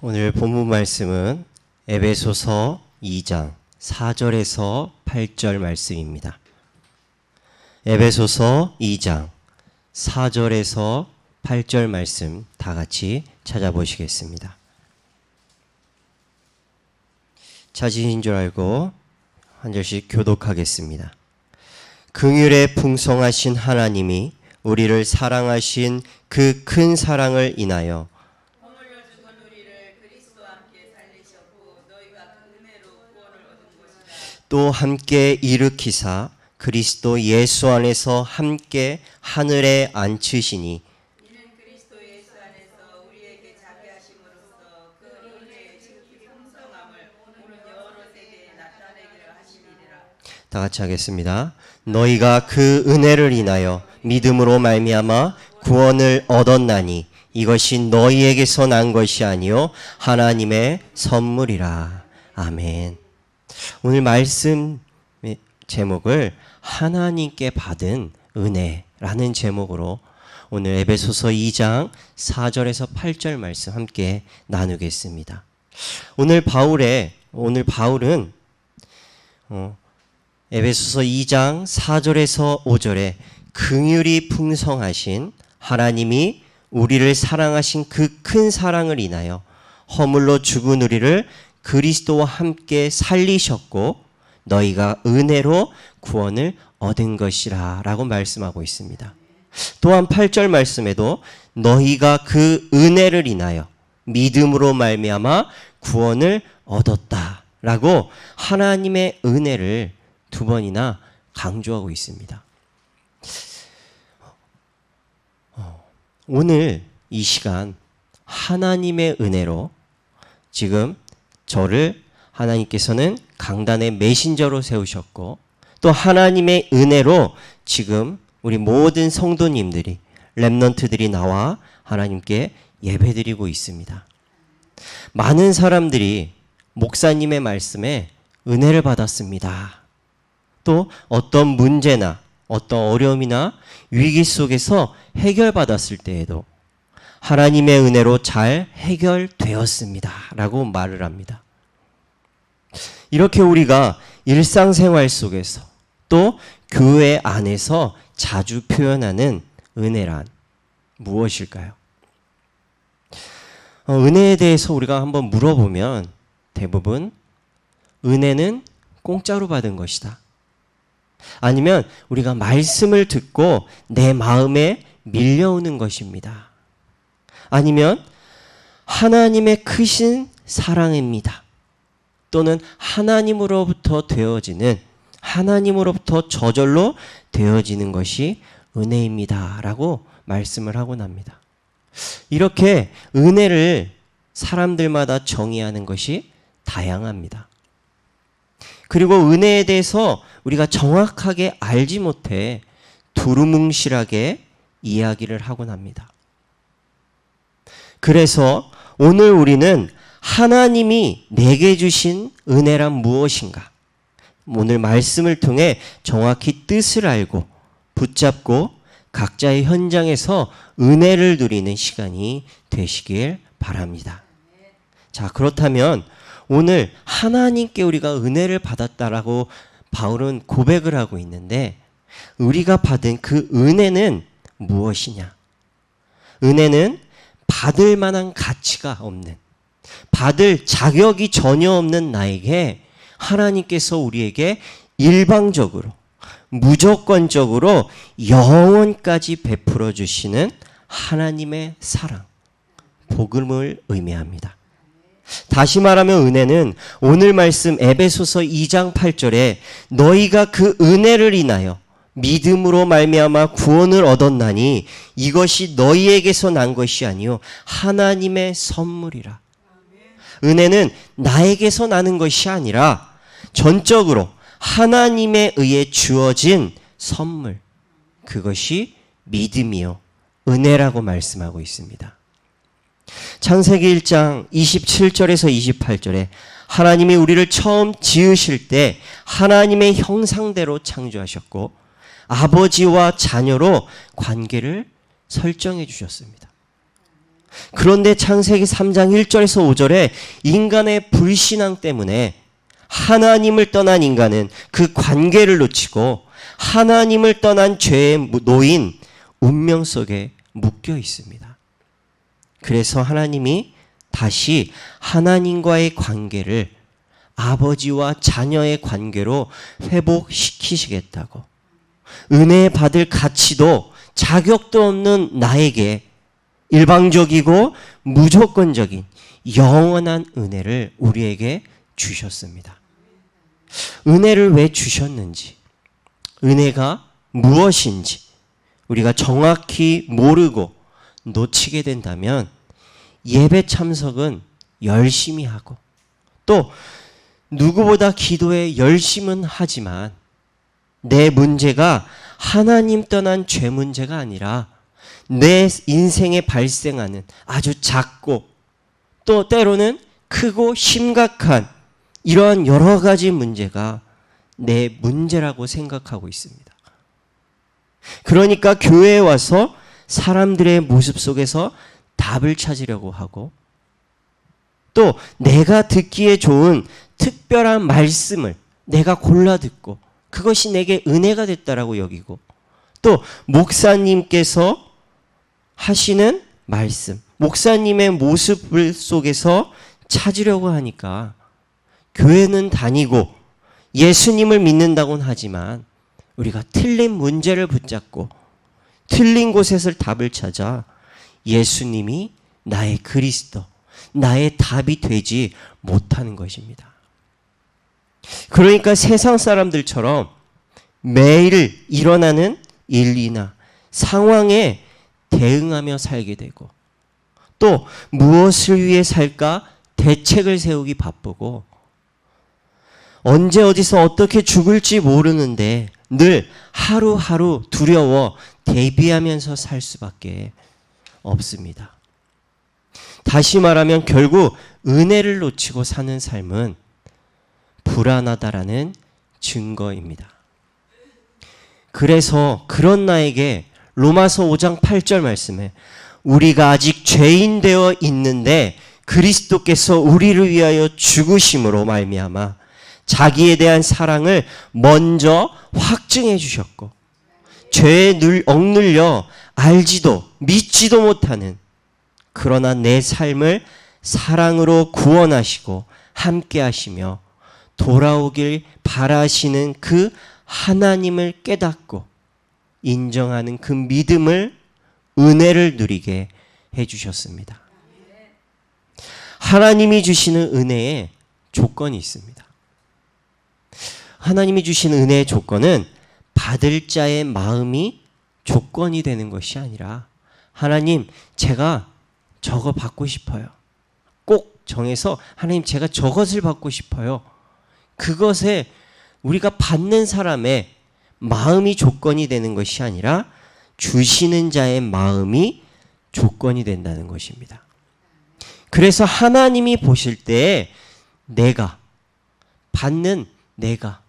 오늘 본문 말씀은 에베소서 2장 4절에서 8절 말씀입니다. 에베소서 2장 4절에서 8절 말씀 다 같이 찾아보시겠습니다. 자진인 줄 알고 한 절씩 교독하겠습니다. 긍휼에 풍성하신 하나님이 우리를 사랑하신 그 큰 사랑을 인하여 허물려 죽은 우리를 그리스도와 함께 살리셨고 너희가 그 은혜로 구원을 얻은 것이라. 또 함께 일으키사 그리스도 예수 안에서 함께 하늘에 앉히시니 이는 그리스도 예수 안에서 우리에게 자기 하심으로써 그 은혜의 지극히 풍성함을 오는 여러 세대에 나타내기를 하심이니라. 다 같이 하겠습니다. 너희가 그 은혜를 인하여 믿음으로 말미암아 구원을 얻었나니 이것이 너희에게서 난 것이 아니요 하나님의 선물이라. 아멘. 오늘 말씀 제목을 하나님께 받은 은혜라는 제목으로 오늘 에베소서 2장 4절에서 8절 말씀 함께 나누겠습니다. 오늘 바울은 에베소서 2장 4절에서 5절에 긍휼이 풍성하신 하나님이 우리를 사랑하신 그 큰 사랑을 인하여 허물로 죽은 우리를 그리스도와 함께 살리셨고 너희가 은혜로 구원을 얻은 것이라 라고 말씀하고 있습니다. 또한 8절 말씀에도 너희가 그 은혜를 인하여 믿음으로 말미암아 구원을 얻었다 라고 하나님의 은혜를 두 번이나 강조하고 있습니다. 오늘 이 시간 하나님의 은혜로 지금 저를 하나님께서는 강단의 메신저로 세우셨고 또 하나님의 은혜로 지금 우리 모든 성도님들이 렘넌트들이 나와 하나님께 예배드리고 있습니다. 많은 사람들이 목사님의 말씀에 은혜를 받았습니다. 또 어떤 문제나 어떤 어려움이나 위기 속에서 해결받았을 때에도 하나님의 은혜로 잘 해결되었습니다 라고 말을 합니다. 이렇게 우리가 일상생활 속에서 또 교회 안에서 자주 표현하는 은혜란 무엇일까요? 은혜에 대해서 우리가 한번 물어보면 대부분 은혜는 공짜로 받은 것이다. 아니면 우리가 말씀을 듣고 내 마음에 밀려오는 것입니다. 아니면 하나님의 크신 사랑입니다. 또는 하나님으로부터 되어지는 하나님으로부터 저절로 되어지는 것이 은혜입니다 라고 말씀을 하곤 합니다. 이렇게 은혜를 사람들마다 정의하는 것이 다양합니다. 그리고 은혜에 대해서 우리가 정확하게 알지 못해 두루뭉실하게 이야기를 하곤 합니다. 그래서 오늘 우리는 하나님이 내게 주신 은혜란 무엇인가? 오늘 말씀을 통해 정확히 뜻을 알고 붙잡고 각자의 현장에서 은혜를 누리는 시간이 되시길 바랍니다. 자, 그렇다면 오늘 하나님께 우리가 은혜를 받았다라고 바울은 고백을 하고 있는데 우리가 받은 그 은혜는 무엇이냐? 은혜는 받을 만한 가치가 없는, 받을 자격이 전혀 없는 나에게 하나님께서 우리에게 일방적으로, 무조건적으로 영원까지 베풀어 주시는 하나님의 사랑, 복음을 의미합니다. 다시 말하면 은혜는 오늘 말씀 에베소서 2장 8절에 너희가 그 은혜를 인하여 믿음으로 말미암아 구원을 얻었나니 이것이 너희에게서 난 것이 아니요 하나님의 선물이라. 은혜는 나에게서 나는 것이 아니라 전적으로 하나님에 의해 주어진 선물, 그것이 믿음이요 은혜라고 말씀하고 있습니다. 창세기 1장 27절에서 28절에 하나님이 우리를 처음 지으실 때 하나님의 형상대로 창조하셨고 아버지와 자녀로 관계를 설정해 주셨습니다. 그런데 창세기 3장 1절에서 5절에 인간의 불신앙 때문에 하나님을 떠난 인간은 그 관계를 놓치고 하나님을 떠난 죄에 놓인 운명 속에 묶여 있습니다. 그래서 하나님이 다시 하나님과의 관계를 아버지와 자녀의 관계로 회복시키시겠다고, 은혜 받을 가치도 자격도 없는 나에게 일방적이고 무조건적인 영원한 은혜를 우리에게 주셨습니다. 은혜를 왜 주셨는지, 은혜가 무엇인지 우리가 정확히 모르고 놓치게 된다면 예배 참석은 열심히 하고 또 누구보다 기도에 열심은 하지만 내 문제가 하나님 떠난 죄 문제가 아니라 내 인생에 발생하는 아주 작고 또 때로는 크고 심각한 이러한 여러 가지 문제가 내 문제라고 생각하고 있습니다. 그러니까 교회에 와서 사람들의 모습 속에서 답을 찾으려고 하고 또 내가 듣기에 좋은 특별한 말씀을 내가 골라 듣고 그것이 내게 은혜가 됐다라고 여기고 또 목사님께서 하시는 말씀, 목사님의 모습 속에서 찾으려고 하니까 교회는 다니고 예수님을 믿는다고는 하지만 우리가 틀린 문제를 붙잡고 틀린 곳에서 답을 찾아 예수님이 나의 그리스도, 나의 답이 되지 못하는 것입니다. 그러니까 세상 사람들처럼 매일 일어나는 일이나 상황에 대응하며 살게 되고 또 무엇을 위해 살까 대책을 세우기 바쁘고 언제 어디서 어떻게 죽을지 모르는데 늘 하루하루 두려워 대비하면서 살 수밖에 없습니다. 다시 말하면 결국 은혜를 놓치고 사는 삶은 불안하다라는 증거입니다. 그래서 그런 나에게 로마서 5장 8절 말씀에 우리가 아직 죄인 되어 있는데 그리스도께서 우리를 위하여 죽으심으로 말미암아 자기에 대한 사랑을 먼저 확증해 주셨고 죄에 억눌려 알지도 믿지도 못하는 그러나 내 삶을 사랑으로 구원하시고 함께 하시며 돌아오길 바라시는 그 하나님을 깨닫고 인정하는 그 믿음을 은혜를 누리게 해주셨습니다. 하나님이 주시는 은혜에 조건이 있습니다. 하나님이 주시는 은혜의 조건은 받을 자의 마음이 조건이 되는 것이 아니라 하나님 제가 저거 받고 싶어요. 꼭 정해서 하나님 제가 저것을 받고 싶어요. 그것에 우리가 받는 사람의 마음이 조건이 되는 것이 아니라 주시는 자의 마음이 조건이 된다는 것입니다. 그래서 하나님이 보실 때 내가 받는 내가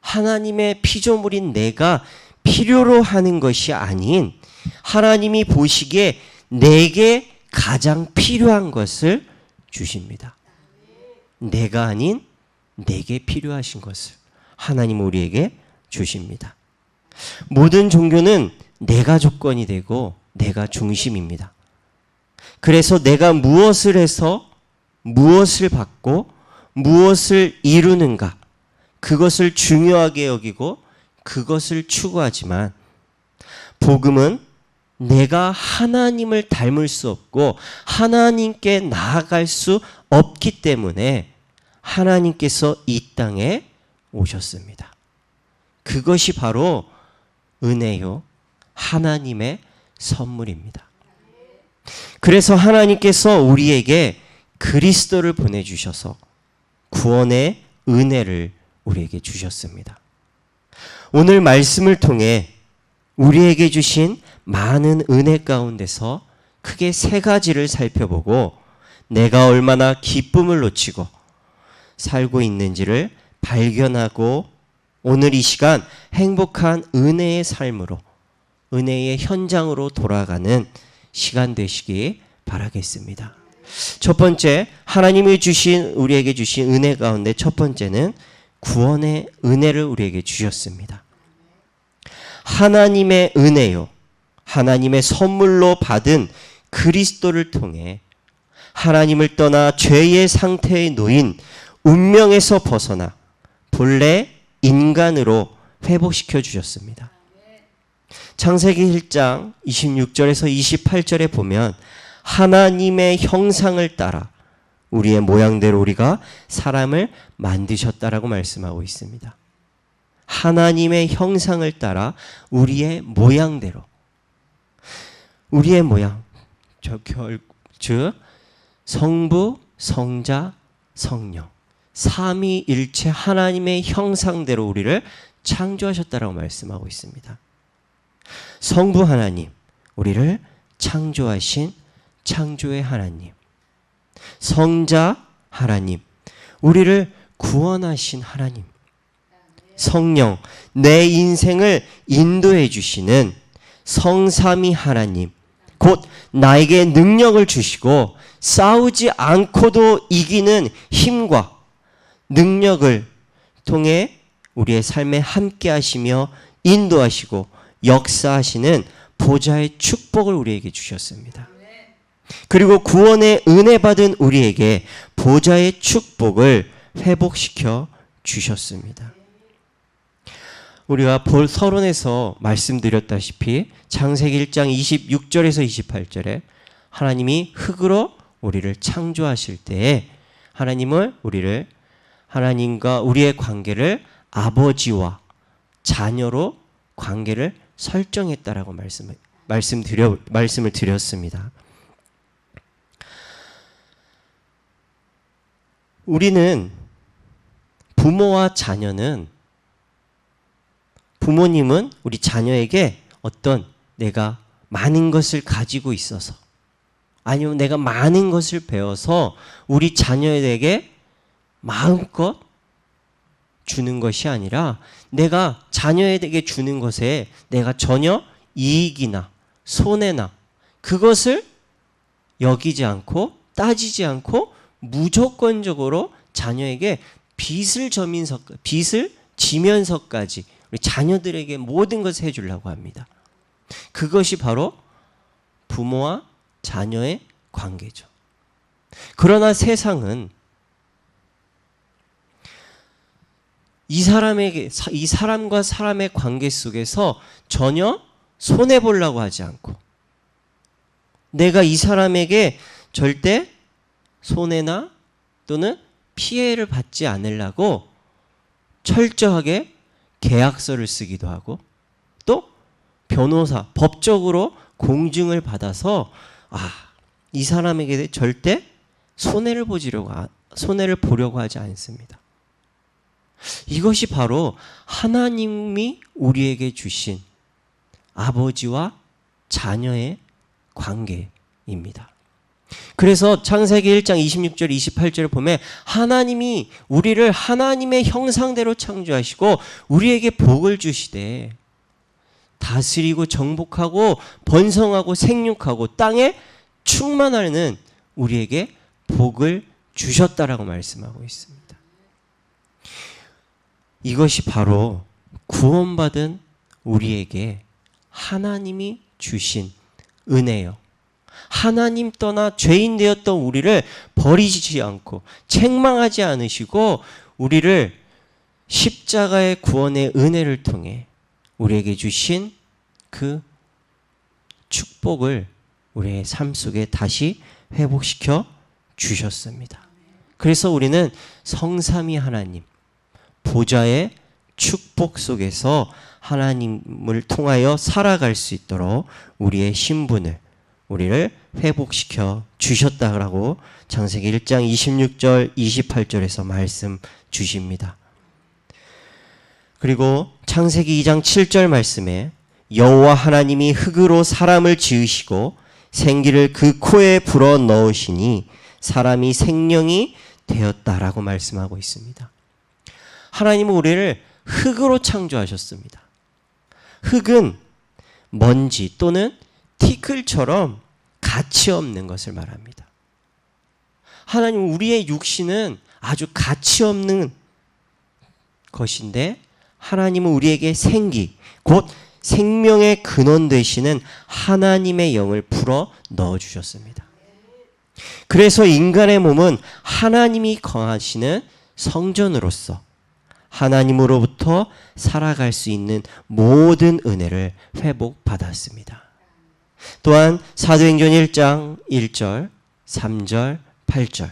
하나님의 피조물인 내가 필요로 하는 것이 아닌 하나님이 보시기에 내게 가장 필요한 것을 주십니다. 내가 아닌 내게 필요하신 것을 하나님 우리에게 주십니다. 모든 종교는 내가 조건이 되고 내가 중심입니다. 그래서 내가 무엇을 해서 무엇을 받고 무엇을 이루는가 그것을 중요하게 여기고 그것을 추구하지만 복음은 내가 하나님을 닮을 수 없고 하나님께 나아갈 수 없기 때문에 하나님께서 이 땅에 오셨습니다. 그것이 바로 은혜요 하나님의 선물입니다. 그래서 하나님께서 우리에게 그리스도를 보내주셔서 구원의 은혜를 우리에게 주셨습니다. 오늘 말씀을 통해 우리에게 주신 많은 은혜 가운데서 크게 세 가지를 살펴보고 내가 얼마나 기쁨을 놓치고 살고 있는지를 발견하고 오늘 이 시간 행복한 은혜의 삶으로 은혜의 현장으로 돌아가는 시간 되시기 바라겠습니다. 첫 번째, 하나님이 우리에게 주신 은혜 가운데 첫 번째는 구원의 은혜를 우리에게 주셨습니다. 하나님의 은혜요, 하나님의 선물로 받은 그리스도를 통해 하나님을 떠나 죄의 상태에 놓인 운명에서 벗어나 본래 인간으로 회복시켜 주셨습니다. 창세기 1장 26절에서 28절에 보면 하나님의 형상을 따라 우리의 모양대로 우리가 사람을 만드셨다라고 말씀하고 있습니다. 하나님의 형상을 따라 우리의 모양대로, 우리의 모양, 즉 성부, 성자, 성령, 삼위일체 하나님의 형상대로 우리를 창조하셨다라고 말씀하고 있습니다. 성부 하나님, 우리를 창조하신 창조의 하나님. 성자 하나님, 우리를 구원하신 하나님. 성령, 내 인생을 인도해 주시는 성삼위 하나님, 곧 나에게 능력을 주시고 싸우지 않고도 이기는 힘과 능력을 통해 우리의 삶에 함께 하시며 인도하시고 역사하시는 보좌의 축복을 우리에게 주셨습니다. 그리고 구원의 은혜 받은 우리에게 보좌의 축복을 회복시켜 주셨습니다. 우리가 서론에서 말씀드렸다시피 창세기 1장 26절에서 28절에 하나님이 흙으로 우리를 창조하실 때에 하나님과 우리의 관계를 아버지와 자녀로 관계를 설정했다라고 말씀을 드렸습니다. 우리는 부모와 자녀는, 부모님은 우리 자녀에게 어떤 내가 많은 것을 가지고 있어서, 아니면 내가 많은 것을 배워서 우리 자녀에게 마음껏 주는 것이 아니라 내가 자녀에게 주는 것에 내가 전혀 이익이나 손해나 그것을 여기지 않고 따지지 않고 무조건적으로 자녀에게 빚을 지면서까지 우리 자녀들에게 모든 것을 해주려고 합니다. 그것이 바로 부모와 자녀의 관계죠. 그러나 세상은 이 사람과 사람의 관계 속에서 전혀 손해보려고 하지 않고, 내가 이 사람에게 절대 손해나 또는 피해를 받지 않으려고 철저하게 계약서를 쓰기도 하고, 또 변호사, 법적으로 공증을 받아서 이 사람에게 절대 손해를 보려고 하지 않습니다. 이것이 바로 하나님이 우리에게 주신 아버지와 자녀의 관계입니다. 그래서 창세기 1장 26절 28절을 보면 하나님이 우리를 하나님의 형상대로 창조하시고 우리에게 복을 주시되 다스리고 정복하고 번성하고 생육하고 땅에 충만하는 우리에게 복을 주셨다라고 말씀하고 있습니다. 이것이 바로 구원받은 우리에게 하나님이 주신 은혜요. 하나님 떠나 죄인 되었던 우리를 버리지 않고 책망하지 않으시고 우리를 십자가의 구원의 은혜를 통해 우리에게 주신 그 축복을 우리의 삶 속에 다시 회복시켜 주셨습니다. 그래서 우리는 성삼위 하나님, 보좌의 축복 속에서 하나님을 통하여 살아갈 수 있도록 우리의 신분을, 우리를 회복시켜 주셨다라고 창세기 1장 26절 28절에서 말씀 주십니다. 그리고 창세기 2장 7절 말씀에 여호와 하나님이 흙으로 사람을 지으시고 생기를 그 코에 불어 넣으시니 사람이 생명이 되었다라고 말씀하고 있습니다. 하나님은 우리를 흙으로 창조하셨습니다. 흙은 먼지 또는 티끌처럼 가치 없는 것을 말합니다. 하나님, 우리의 육신은 아주 가치 없는 것인데 하나님은 우리에게 생기, 곧 생명의 근원 되시는 하나님의 영을 불어 넣어주셨습니다. 그래서 인간의 몸은 하나님이 거하시는 성전으로서 하나님으로부터 살아갈 수 있는 모든 은혜를 회복받았습니다. 또한 사도행전 1장 1절, 3절, 8절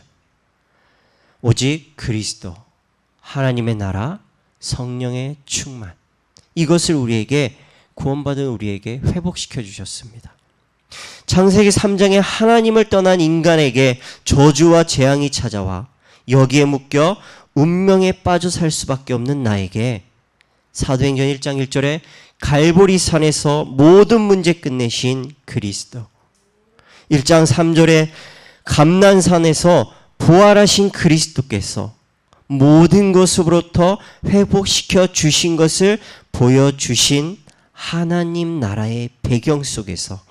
오직 그리스도, 하나님의 나라, 성령의 충만, 이것을 우리에게 구원받은 우리에게 회복시켜 주셨습니다. 창세기 3장에 하나님을 떠난 인간에게 저주와 재앙이 찾아와 여기에 묶여 운명에 빠져 살 수밖에 없는 나에게 사도행전 1장 1절에 갈보리산에서 모든 문제 끝내신 그리스도, 1장 3절에 감난산에서 부활하신 그리스도께서 모든 것으로부터 회복시켜 주신 것을 보여주신 하나님 나라의 배경 속에서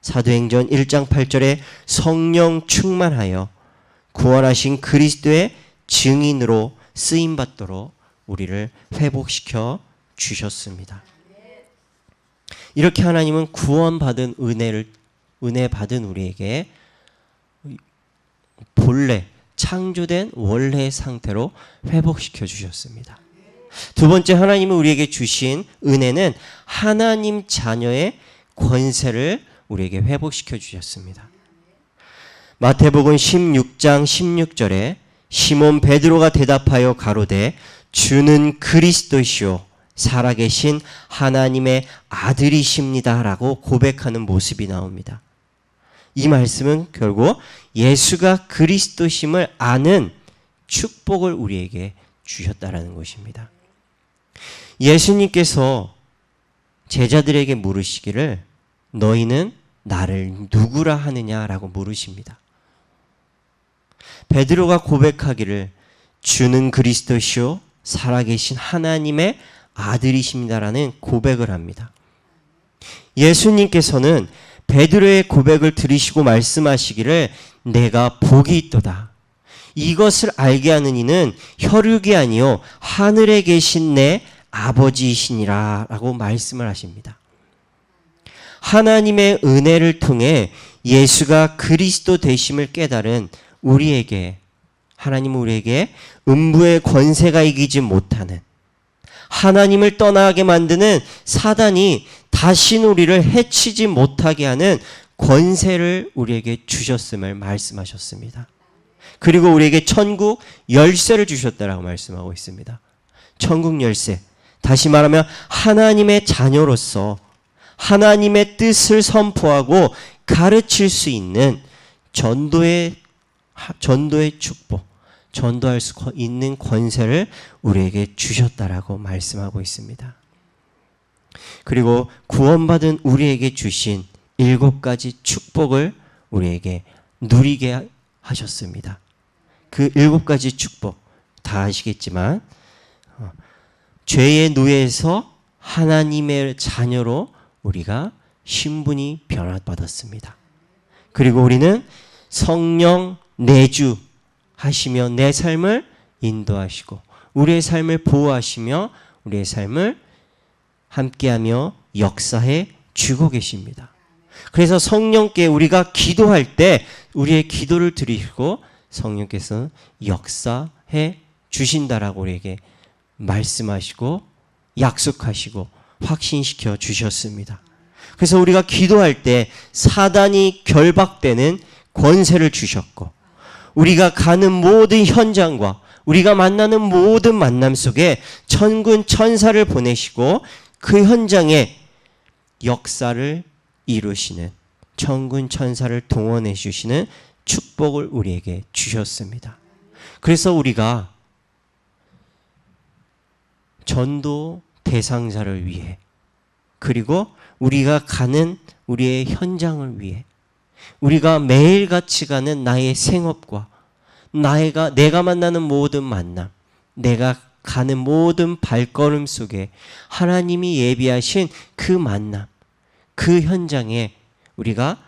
사도행전 1장 8절에 성령 충만하여 구원하신 그리스도의 증인으로 쓰임받도록 우리를 회복시켜 주셨습니다. 이렇게 하나님은 구원받은 은혜 받은 우리에게 본래 창조된 원래의 상태로 회복시켜 주셨습니다. 두 번째, 하나님은 우리에게 주신 은혜는 하나님 자녀의 권세를 우리에게 회복시켜 주셨습니다. 마태복음 16장 16절에 시몬 베드로가 대답하여 가로되 주는 그리스도시요 살아계신 하나님의 아들이십니다 라고 고백하는 모습이 나옵니다. 이 말씀은 결국 예수가 그리스도심을 아는 축복을 우리에게 주셨다라는 것입니다. 예수님께서 제자들에게 물으시기를 너희는 나를 누구라 하느냐라고 물으십니다. 베드로가 고백하기를 주는 그리스도시요 살아계신 하나님의 아들이십니다라는 고백을 합니다. 예수님께서는 베드로의 고백을 들으시고 말씀하시기를 내가 복이 있도다. 이것을 알게 하는 이는 혈육이 아니요 하늘에 계신 내 아버지이시니라 라고 말씀을 하십니다. 하나님의 은혜를 통해 예수가 그리스도 되심을 깨달은 우리에게, 하나님은 우리에게 음부의 권세가 이기지 못하는, 하나님을 떠나게 만드는 사단이 다시 우리를 해치지 못하게 하는 권세를 우리에게 주셨음을 말씀하셨습니다. 그리고 우리에게 천국 열쇠를 주셨다라고 말씀하고 있습니다. 천국 열쇠, 다시 말하면 하나님의 자녀로서 하나님의 뜻을 선포하고 가르칠 수 있는 전도의 축복, 전도할 수 있는 권세를 우리에게 주셨다라고 말씀하고 있습니다. 그리고 구원받은 우리에게 주신 7가지 축복을 우리에게 누리게 하셨습니다. 그 7가지 축복 다 아시겠지만 죄의 노예에서 하나님의 자녀로 우리가 신분이 변화받았습니다. 그리고 우리는 성령 내주 하시며 내 삶을 인도하시고 우리의 삶을 보호하시며 우리의 삶을 함께하며 역사해 주고 계십니다. 그래서 성령께 우리가 기도할 때 우리의 기도를 드리고 성령께서는 역사해 주신다라고 우리에게 말씀하시고 약속하시고 확신시켜 주셨습니다. 그래서 우리가 기도할 때 사단이 결박되는 권세를 주셨고 우리가 가는 모든 현장과 우리가 만나는 모든 만남 속에 천군 천사를 보내시고 그 현장에 역사를 이루시는 천군 천사를 동원해 주시는 축복을 우리에게 주셨습니다. 그래서 우리가 전도 대상자를 위해 그리고 우리가 가는 우리의 현장을 위해 우리가 매일같이 가는 나의 생업과 내가 만나는 모든 만남, 내가 가는 모든 발걸음 속에 하나님이 예비하신 그 만남, 그 현장에 우리가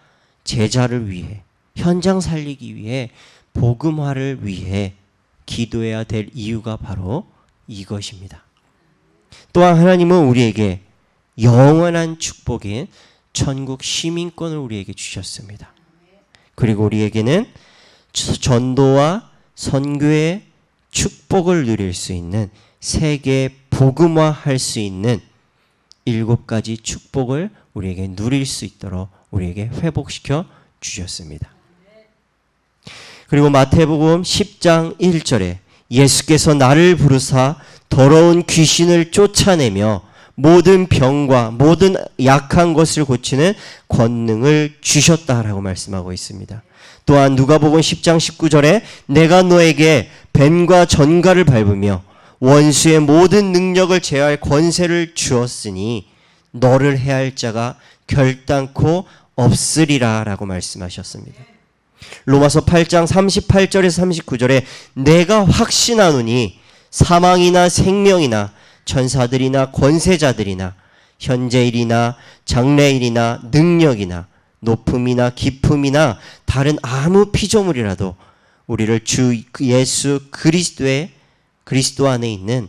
제자를 위해, 현장 살리기 위해, 복음화를 위해 기도해야 될 이유가 바로 이것입니다. 또한 하나님은 우리에게 영원한 축복인 천국 시민권을 우리에게 주셨습니다. 그리고 우리에게는 전도와 선교의 축복을 누릴 수 있는, 세계 복음화할 수 있는 7가지 축복을 우리에게 누릴 수 있도록 우리에게 회복시켜 주셨습니다. 그리고 마태복음 10장 1절에 예수께서 나를 부르사 더러운 귀신을 쫓아내며 모든 병과 모든 약한 것을 고치는 권능을 주셨다라고 말씀하고 있습니다. 또한 누가복음 10장 19절에 내가 너에게 뱀과 전갈을 밟으며 원수의 모든 능력을 제어할 권세를 주었으니 너를 해할 자가 결단코 없으리라 라고 말씀하셨습니다. 로마서 8장 38절에서 39절에 내가 확신하노니 사망이나 생명이나 천사들이나 권세자들이나 현재일이나 장래일이나 능력이나 높음이나 깊음이나 다른 아무 피조물이라도 우리를 주 예수 그리스도 안에 있는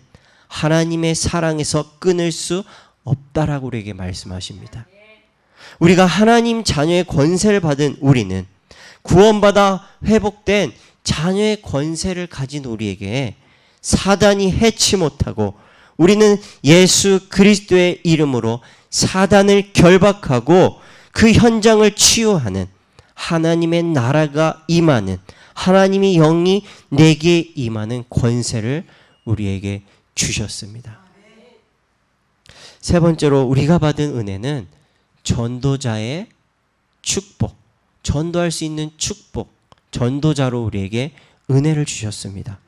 하나님의 사랑에서 끊을 수 없다라고 우리에게 말씀하십니다. 우리가 하나님 자녀의 권세를 받은 우리는, 구원받아 회복된 자녀의 권세를 가진 우리에게 사단이 해치 못하고, 우리는 예수 그리스도의 이름으로 사단을 결박하고 그 현장을 치유하는 하나님의 나라가 임하는, 하나님의 영이 내게 임하는 권세를 우리에게 주셨습니다. 세 번째로 우리가 받은 은혜는 전도자의 축복, 전도할 수 있는 축복, 전도자로 우리에게 은혜를 주셨습니다.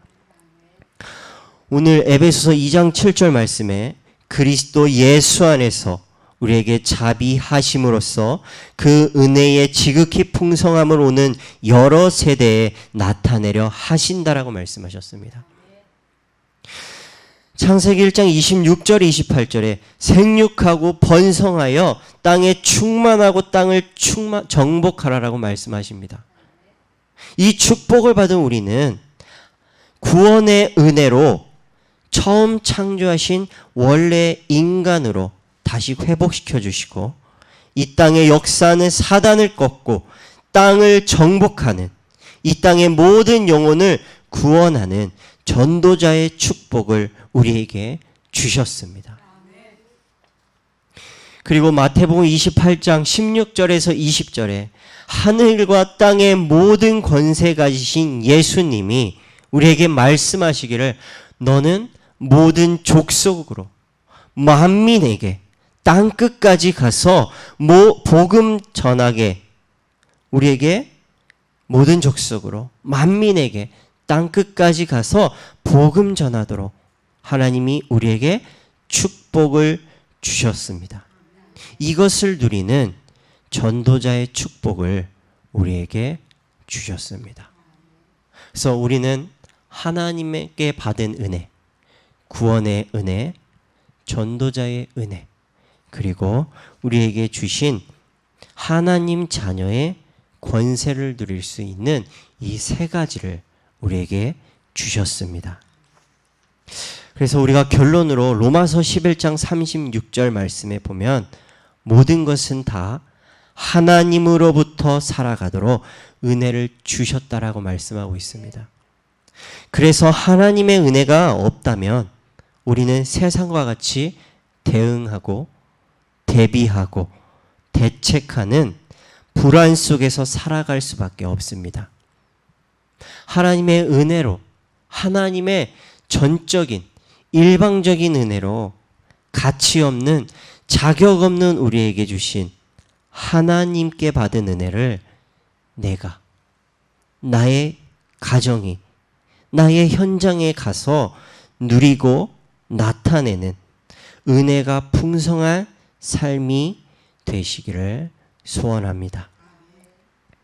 오늘 에베소서 2장 7절 말씀에 그리스도 예수 안에서 우리에게 자비하심으로써 그 은혜의 지극히 풍성함을 오는 여러 세대에 나타내려 하신다라고 말씀하셨습니다. 창세기 1장 26절 28절에 생육하고 번성하여 땅에 충만하고 땅을 정복하라라고 말씀하십니다. 이 축복을 받은 우리는 구원의 은혜로 처음 창조하신 원래 인간으로 다시 회복시켜 주시고, 이 땅의 역사는 사단을 꺾고 땅을 정복하는, 이 땅의 모든 영혼을 구원하는 전도자의 축복을 우리에게 주셨습니다. 그리고 마태복음 28장 16절에서 20절에 하늘과 땅의 모든 권세 가지신 예수님이 우리에게 말씀하시기를 너는 모든 족속으로 만민에게 땅끝까지 가서 복음 전하게, 우리에게 모든 족속으로 만민에게 땅끝까지 가서 복음 전하도록 하나님이 우리에게 축복을 주셨습니다. 이것을 누리는 전도자의 축복을 우리에게 주셨습니다. 그래서 우리는 하나님께 받은 은혜, 구원의 은혜, 전도자의 은혜, 그리고 우리에게 주신 하나님 자녀의 권세를 누릴 수 있는 이 세 가지를 우리에게 주셨습니다. 그래서 우리가 결론으로 로마서 11장 36절 말씀에 보면 모든 것은 다 하나님으로부터 살아가도록 은혜를 주셨다라고 말씀하고 있습니다. 그래서 하나님의 은혜가 없다면 우리는 세상과 같이 대응하고 대비하고 대책하는 불안 속에서 살아갈 수밖에 없습니다. 하나님의 은혜로, 하나님의 전적인 일방적인 은혜로 가치 없는, 자격 없는 우리에게 주신 하나님께 받은 은혜를 내가, 나의 가정이, 나의 현장에 가서 누리고 나타내는 은혜가 풍성한 삶이 되시기를 소원합니다.